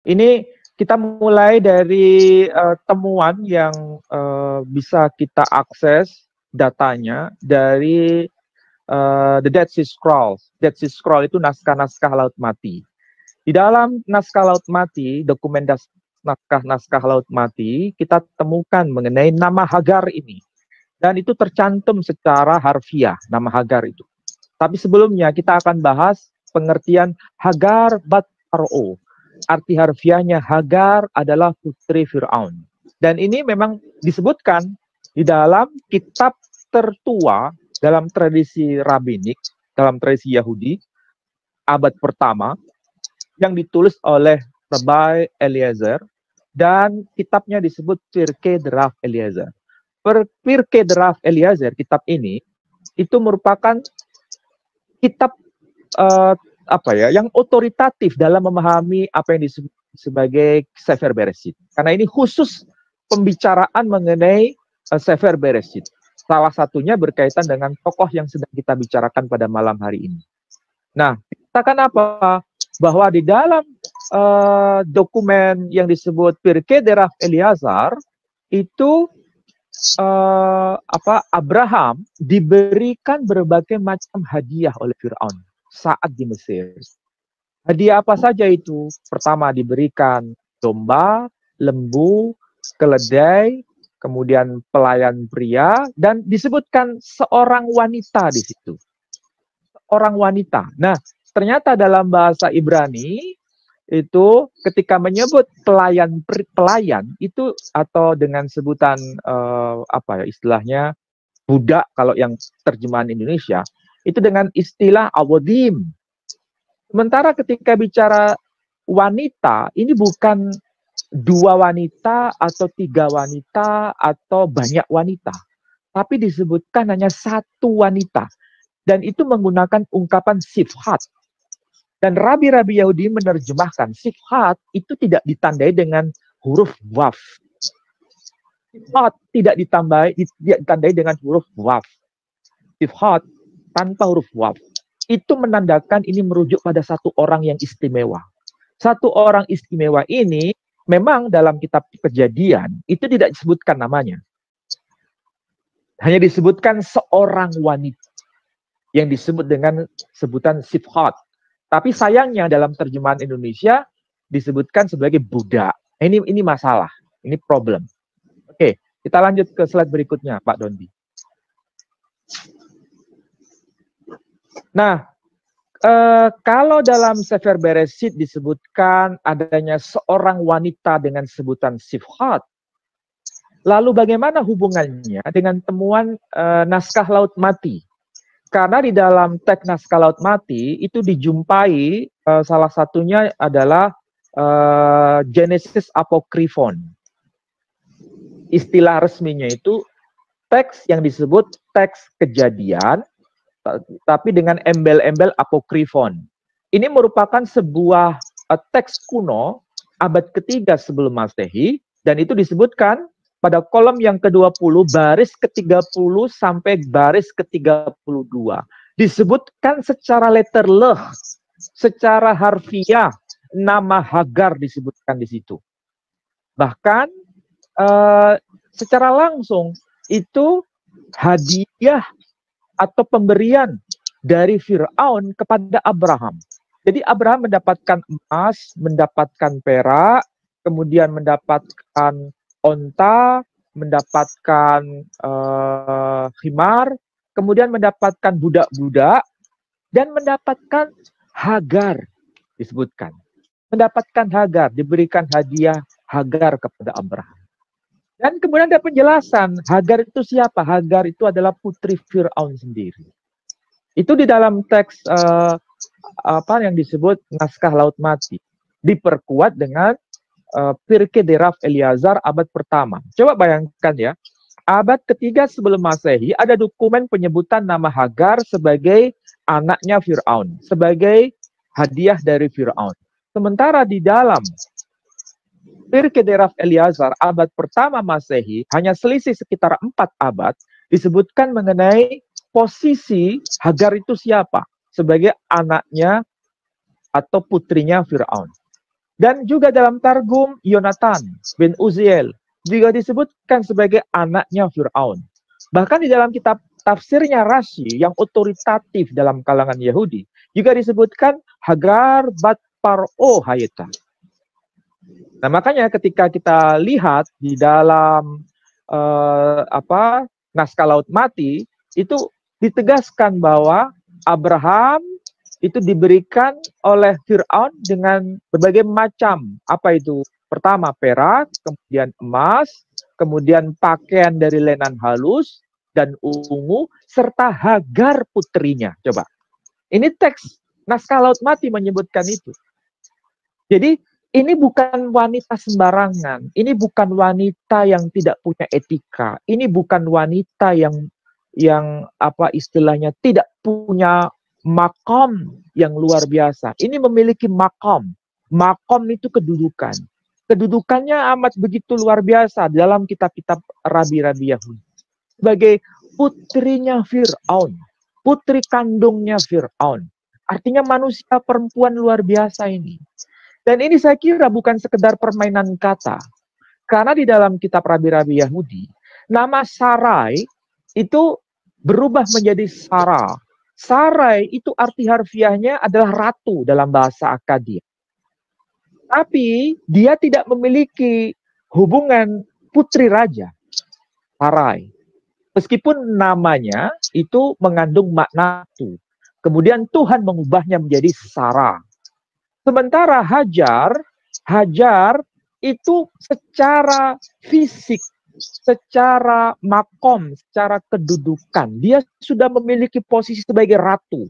Ini kita mulai dari temuan yang bisa kita akses datanya dari The Dead Sea Scrolls. Dead Sea Scroll itu naskah-naskah Laut Mati. Di dalam naskah Laut Mati, dokumen naskah-naskah Laut Mati, kita temukan mengenai nama Hagar ini. Dan itu tercantum secara harfiah, nama Hagar itu. Tapi sebelumnya kita akan bahas pengertian Hagar bat Paro. Arti harfiahnya Hagar adalah putri Fir'aun. Dan ini memang disebutkan di dalam kitab tertua dalam tradisi rabbinik, dalam tradisi Yahudi, abad pertama, yang ditulis oleh Rabbi Eliezer, dan kitabnya disebut Pirkei Drav Eliezer. Pirkei Drav Eliezer, kitab ini, itu merupakan kitab yang otoritatif dalam memahami apa yang disebut sebagai Sefer Bereshit. Karena ini khusus pembicaraan mengenai Sefer Bereshit. Salah satunya berkaitan dengan tokoh yang sedang kita bicarakan pada malam hari ini. Nah, katakan apa? Bahwa di dalam dokumen yang disebut Pirkei Drav Eliezer itu Abraham diberikan berbagai macam hadiah oleh Fir'aun saat di Mesir. Hadiah apa saja itu? Pertama diberikan domba, lembu, keledai, kemudian pelayan pria, dan disebutkan seorang wanita di situ. Seorang wanita. Nah, ternyata dalam bahasa Ibrani itu ketika menyebut pelayan itu atau dengan sebutan istilahnya budak kalau yang terjemahan Indonesia itu dengan istilah awodim. Sementara ketika bicara wanita ini bukan 2 wanita atau 3 wanita atau banyak wanita, tapi disebutkan hanya 1 wanita dan itu menggunakan ungkapan sifhat. Dan rabi-rabi Yahudi menerjemahkan sifhat itu tidak ditandai dengan huruf waf. Sifhat tidak ditandai dengan huruf waf. Sifhat tanpa huruf waf. Itu menandakan ini merujuk pada satu orang yang istimewa. Satu orang istimewa ini memang dalam kitab Kejadian itu tidak disebutkan namanya. Hanya disebutkan seorang wanita yang disebut dengan sebutan sifhat. Tapi sayangnya dalam terjemahan Indonesia disebutkan sebagai budak. Ini masalah, ini problem. Oke, kita lanjut ke slide berikutnya, Pak Dondi. Nah, kalau dalam Sefer Bereshit disebutkan adanya seorang wanita dengan sebutan sifhat, lalu bagaimana hubungannya dengan temuan naskah Laut Mati? Karena di dalam teks naskah Laut Mati itu dijumpai salah satunya adalah Genesis Apokryphon. Istilah resminya itu teks yang disebut teks Kejadian, tapi dengan embel-embel Apokryphon. Ini merupakan sebuah teks kuno abad ketiga sebelum Masehi, dan itu disebutkan pada kolom yang ke-20, baris ke-30 sampai baris ke-32. Disebutkan secara letter leh, secara harfiah, nama Hagar disebutkan di situ. Bahkan secara langsung itu hadiah atau pemberian dari Fir'aun kepada Abraham. Jadi Abraham mendapatkan emas, mendapatkan perak, kemudian mendapatkan onta, mendapatkan himar, kemudian mendapatkan budak-budak, dan mendapatkan Hagar disebutkan. Mendapatkan Hagar, diberikan hadiah Hagar kepada Abraham. Dan kemudian ada penjelasan, Hagar itu siapa? Hagar itu adalah putri Fir'aun sendiri. Itu di dalam teks yang disebut naskah Laut Mati. Diperkuat dengan Pirkei Drav Eliezer abad pertama. Coba bayangkan ya, abad ketiga sebelum Masehi ada dokumen penyebutan nama Hagar sebagai anaknya Fir'aun, sebagai hadiah dari Fir'aun. Sementara di dalam Pirkei Drav Eliezer abad pertama Masehi, hanya selisih sekitar 4 abad, disebutkan mengenai posisi Hagar itu siapa, sebagai anaknya atau putrinya Fir'aun. Dan juga dalam Targum Yonatan bin Uziel juga disebutkan sebagai anaknya Fir'aun. Bahkan di dalam kitab tafsirnya Rashi yang otoritatif dalam kalangan Yahudi juga disebutkan Hagar bat Par'o Hayata. Nah, makanya ketika kita lihat di dalam naskah Laut Mati itu ditegaskan bahwa Abraham itu diberikan oleh Fir'aun dengan berbagai macam, apa itu? Pertama perak, kemudian emas, kemudian pakaian dari lenan halus dan ungu, serta Hagar putrinya. Coba, ini teks naskah Laut Mati menyebutkan itu. Jadi ini bukan wanita sembarangan, ini bukan wanita yang tidak punya etika, ini bukan wanita yang apa istilahnya tidak punya makom yang luar biasa. Ini memiliki makom. Makom itu kedudukan. Kedudukannya amat begitu luar biasa dalam kitab-kitab rabi-rabi Yahudi. Sebagai putrinya Fir'aun, putri kandungnya Fir'aun. Artinya manusia perempuan luar biasa ini. Dan ini saya kira bukan sekedar permainan kata. Karena di dalam kitab rabi-rabi Yahudi, nama Sarai itu berubah menjadi Sarah. Sarai itu arti harfiahnya adalah ratu dalam bahasa Akkadia. Tapi dia tidak memiliki hubungan putri raja, Sarai. Meskipun namanya itu mengandung makna ratu. Kemudian Tuhan mengubahnya menjadi Sarah. Sementara Hajar itu secara fisik, secara makom, secara kedudukan, dia sudah memiliki posisi sebagai ratu.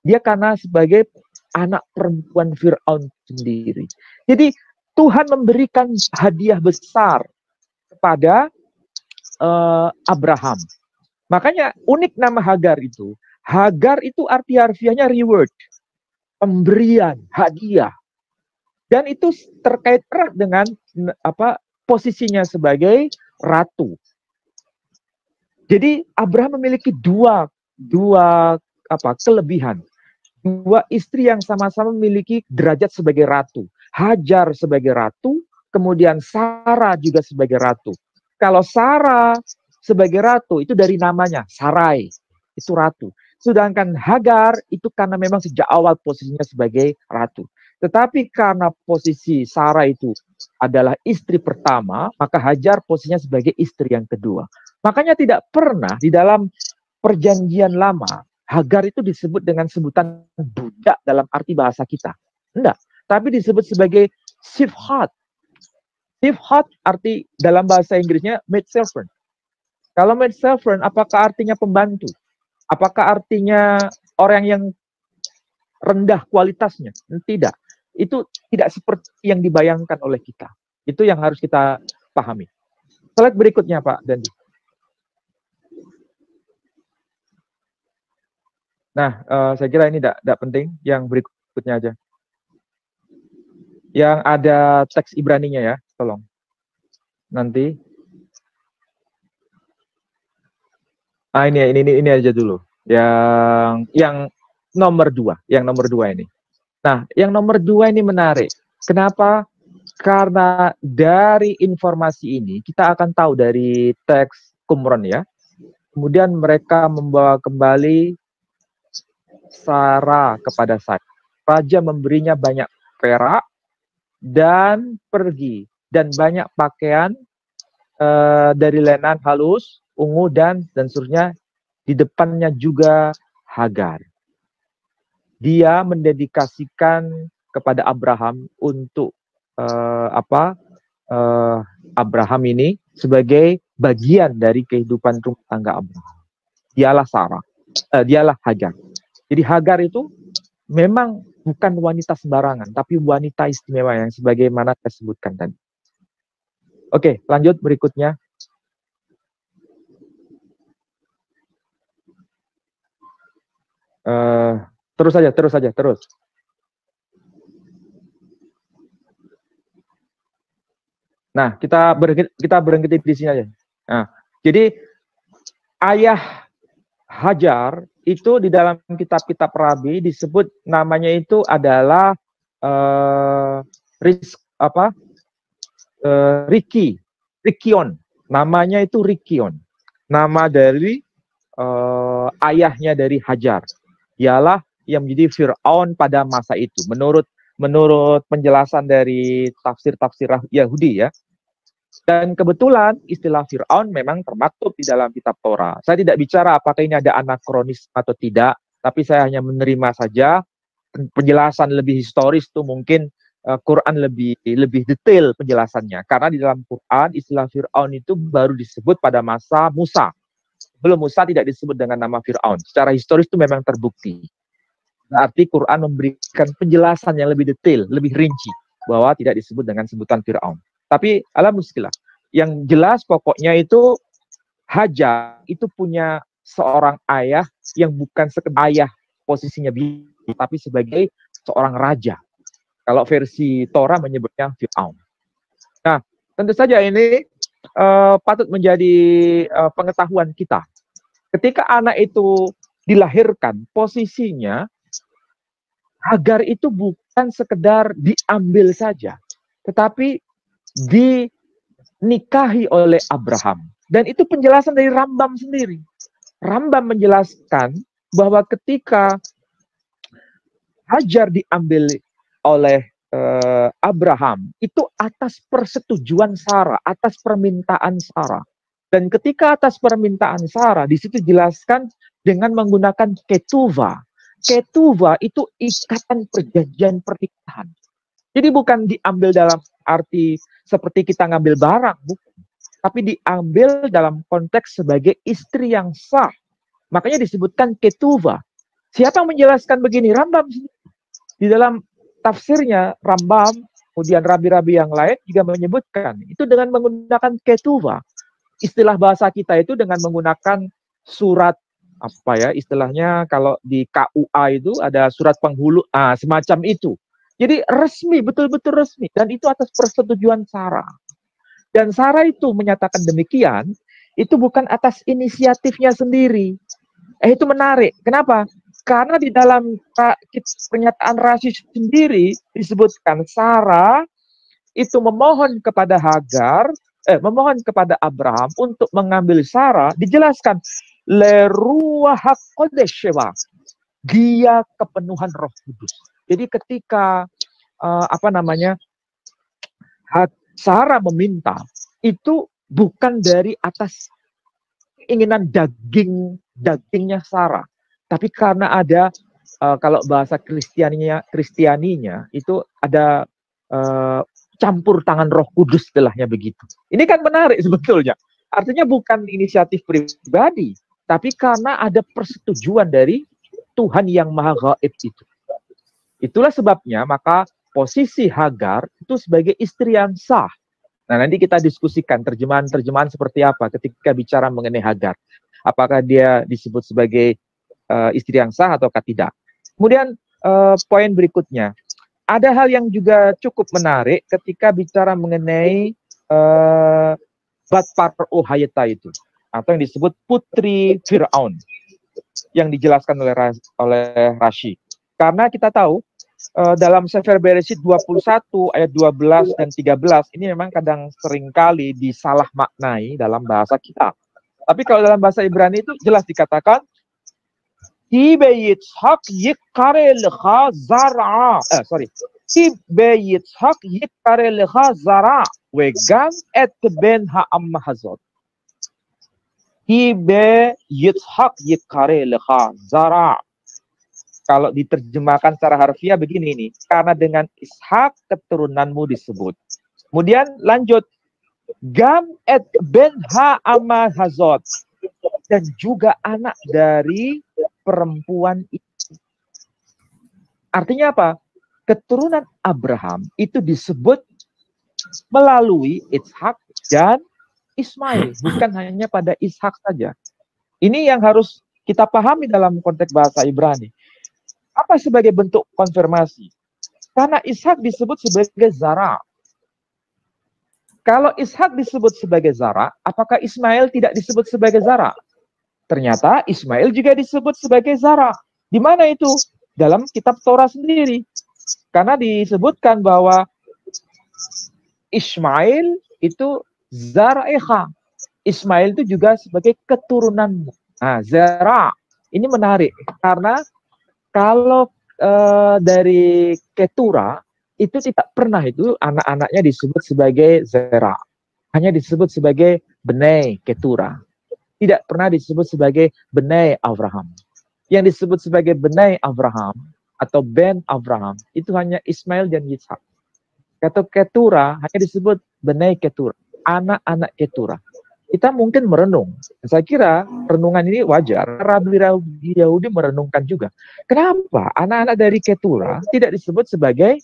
Dia karena sebagai anak perempuan Fir'aun sendiri. Jadi Tuhan memberikan hadiah besar kepada Abraham. Makanya unik nama Hagar itu. Hagar itu arti harfiahnya reward. Pemberian, hadiah. Dan itu terkait erat dengan posisinya sebagai ratu. Jadi Abraham memiliki dua kelebihan. Dua istri yang sama-sama memiliki derajat sebagai ratu. Hajar sebagai ratu, kemudian Sarah juga sebagai ratu. Kalau Sarah sebagai ratu itu dari namanya, Sarai, itu ratu. Sedangkan Hagar itu karena memang sejak awal posisinya sebagai ratu. Tetapi karena posisi Sarah itu adalah istri pertama, maka Hajar posisinya sebagai istri yang kedua. Makanya tidak pernah di dalam perjanjian lama, Hagar itu disebut dengan sebutan budak dalam arti bahasa kita. Enggak, tapi disebut sebagai sifhat. Sifhat arti dalam bahasa Inggrisnya maid servant. Kalau maid servant, apakah artinya pembantu? Apakah artinya orang yang rendah kualitasnya? Tidak. Itu tidak seperti yang dibayangkan oleh kita. Itu yang harus kita pahami. Slide berikutnya, Pak Dandi. Nah, saya kira ini tidak penting. Yang berikutnya aja. Yang ada teks Ibraninya ya, tolong. Nanti. Ah, ini aja dulu. Yang nomor 2, ini. Nah, yang nomor 2 ini menarik. Kenapa? Karena dari informasi ini kita akan tahu dari teks Qumran ya. Kemudian mereka membawa kembali Sarah kepada saya. Raja memberinya banyak perak dan pergi dan banyak pakaian dari lenan halus, ungu dan seterusnya. Di depannya juga Hagar. Dia mendedikasikan kepada Abraham untuk Abraham ini sebagai bagian dari kehidupan rumah tangga Abraham. Dialah Sarah, dialah Hagar. Jadi Hagar itu memang bukan wanita sembarangan, tapi wanita istimewa yang sebagaimana saya sebutkan tadi. Oke, lanjut berikutnya. Terus saja. Nah, kita berhenti di sini aja. Nah, jadi ayah Hajar itu di dalam kitab-kitab Rabi disebut namanya itu adalah Rikion. Namanya itu Rikion. Nama dari ayahnya dari Hajar. Ialah yang menjadi Fir'aun pada masa itu. Menurut penjelasan dari tafsir-tafsir Yahudi ya. Dan kebetulan istilah Fir'aun memang termaktub di dalam kitab Torah. Saya tidak bicara apakah ini ada anakronis atau tidak, tapi saya hanya menerima saja penjelasan lebih historis itu mungkin Quran lebih detail penjelasannya. Karena di dalam Quran istilah Fir'aun itu baru disebut pada masa Musa. Belum Musa tidak disebut dengan nama Fir'aun. Secara historis itu memang terbukti. Berarti Quran memberikan penjelasan yang lebih detail, lebih rinci bahwa tidak disebut dengan sebutan Fir'aun. Tapi alhamdulillah, yang jelas pokoknya itu Hajar itu punya seorang ayah yang bukan sekedar ayah posisinya tapi sebagai seorang raja. Kalau versi Torah menyebutnya Fir'aun. Nah, tentu saja ini patut menjadi pengetahuan kita. Ketika anak itu dilahirkan, posisinya Hagar itu bukan sekedar diambil saja, tetapi dinikahi oleh Abraham. Dan itu penjelasan dari Rambam sendiri. Rambam menjelaskan bahwa ketika Hajar diambil oleh Abraham, itu atas persetujuan Sarah, atas permintaan Sarah. Dan ketika atas permintaan Sarah, di situ jelaskan dengan menggunakan ketuva. Ketuva itu ikatan perjanjian pernikahan. Jadi bukan diambil dalam arti seperti kita ngambil barang, bukan. Tapi diambil dalam konteks sebagai istri yang sah. Makanya disebutkan ketuva. Siapa yang menjelaskan begini? Rambam. Di dalam tafsirnya, Rambam, kemudian rabi-rabi yang lain juga menyebutkan. Itu dengan menggunakan ketuva. Istilah bahasa kita itu dengan menggunakan surat, apa ya, istilahnya kalau di KUA itu ada surat penghulu, semacam itu. Jadi resmi, betul-betul resmi. Dan itu atas persetujuan Sarah. Dan Sarah itu menyatakan demikian, itu bukan atas inisiatifnya sendiri. Itu menarik. Kenapa? Karena di dalam pernyataan Rashi sendiri disebutkan Sarah itu memohon kepada memohon kepada Abraham untuk mengambil Sarah, dijelaskan leruah kodesh, dia kepenuhan Roh Kudus. Jadi ketika Sarah meminta, itu bukan dari atas keinginan dagingnya Sarah, tapi karena ada kalau bahasa Kristianinya itu ada campur tangan Roh Kudus, istilahnya begitu. Ini kan menarik sebetulnya. Artinya bukan inisiatif pribadi, tapi karena ada persetujuan dari Tuhan yang Maha Gaib itu. Itulah sebabnya maka posisi Hagar itu sebagai istri yang sah. Nah, nanti kita diskusikan terjemahan-terjemahan seperti apa ketika bicara mengenai Hagar. Apakah dia disebut sebagai istri yang sah ataukah tidak. Kemudian poin berikutnya. Ada hal yang juga cukup menarik ketika bicara mengenai Bat Hayata itu. Atau yang disebut putri Fir'aun. Yang dijelaskan oleh Rashi. Karena kita tahu dalam Sefer Bereshit 21 ayat 12 dan 13 ini memang kadang seringkali disalah maknai dalam bahasa kita. Tapi kalau dalam bahasa Ibrani itu jelas dikatakan Tibe Yitzhak yikare lecha zara. Tibe Yitzhak yikare lecha zara wegam et ben ha'am hazot. Tibe Yitzhak yikare lecha zara. Kalau diterjemahkan secara harfiah begini ini, karena dengan Ishak keturunanmu disebut. Kemudian lanjut, Gam et ben ha'ama hazot, dan juga anak dari perempuan itu. Artinya apa? Keturunan Abraham itu disebut melalui Ishak dan Ismail, bukan hanya pada Ishak saja. Ini yang harus kita pahami dalam konteks bahasa Ibrani. Apa sebagai bentuk konfirmasi? Karena Ishak disebut sebagai Zara. Kalau Ishak disebut sebagai Zara, apakah Ismail tidak disebut sebagai Zara? Ternyata Ismail juga disebut sebagai Zara. Di mana itu? Dalam kitab Torah sendiri. Karena disebutkan bahwa Ismail itu Zara'eha. Ismail itu juga sebagai keturunanmu. Nah, Zera ini menarik karena kalau dari Ketura itu tidak pernah itu anak-anaknya disebut sebagai Zera. Hanya disebut sebagai Benai Ketura. Tidak pernah disebut sebagai Benai Abraham. Yang disebut sebagai Benai Abraham atau Ben Abraham itu hanya Ismail dan Yitzhak. Kata Ketura hanya disebut Benai Ketura, anak-anak Ketura. Kita mungkin merenung. Saya kira renungan ini wajar. Rabi-rabi Yahudi merenungkan juga. Kenapa anak-anak dari Ketura tidak disebut sebagai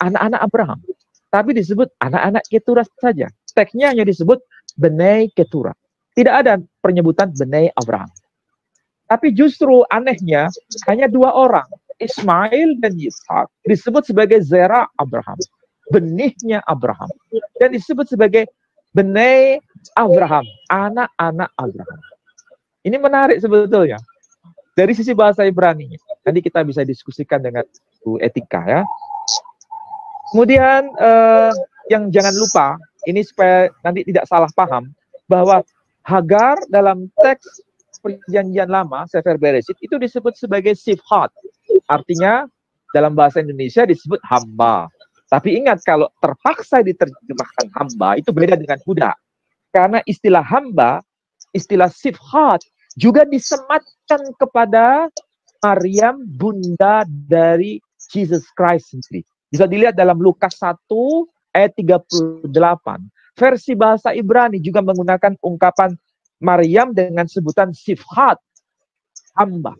anak-anak Abraham, tapi disebut anak-anak Ketura saja. Teksnya hanya disebut Benai Ketura. Tidak ada penyebutan Benai Abraham. Tapi justru anehnya hanya dua orang, Ismail dan Yitzhak, disebut sebagai Zera Abraham, benihnya Abraham, dan disebut sebagai Benai Abraham, anak-anak Abraham. Ini menarik sebetulnya. Dari sisi bahasa Ibrani. Nanti kita bisa diskusikan dengan etika ya. Kemudian yang jangan lupa, ini supaya nanti tidak salah paham, bahwa Hagar dalam teks Perjanjian Lama, Sefer Bereshit, itu disebut sebagai sifhat. Artinya dalam bahasa Indonesia disebut hamba. Tapi ingat, kalau terpaksa diterjemahkan hamba, itu beda dengan budak. Karena istilah hamba, istilah sifhat, juga disematkan kepada Maryam, bunda dari Jesus Christ sendiri. Bisa dilihat dalam Lukas 1 ayat 38. Versi bahasa Ibrani juga menggunakan ungkapan Maryam dengan sebutan sifhat, hamba.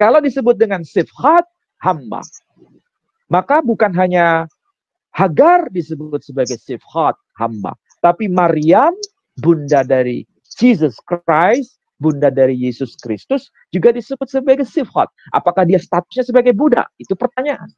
Kalau disebut dengan sifhat, hamba, maka bukan hanya Hagar disebut sebagai sifhat, hamba, tapi Maryam, bunda dari Jesus Christ, bunda dari Yesus Kristus, juga disebut sebagai sifhat. Apakah dia statusnya sebagai budak? Itu pertanyaan.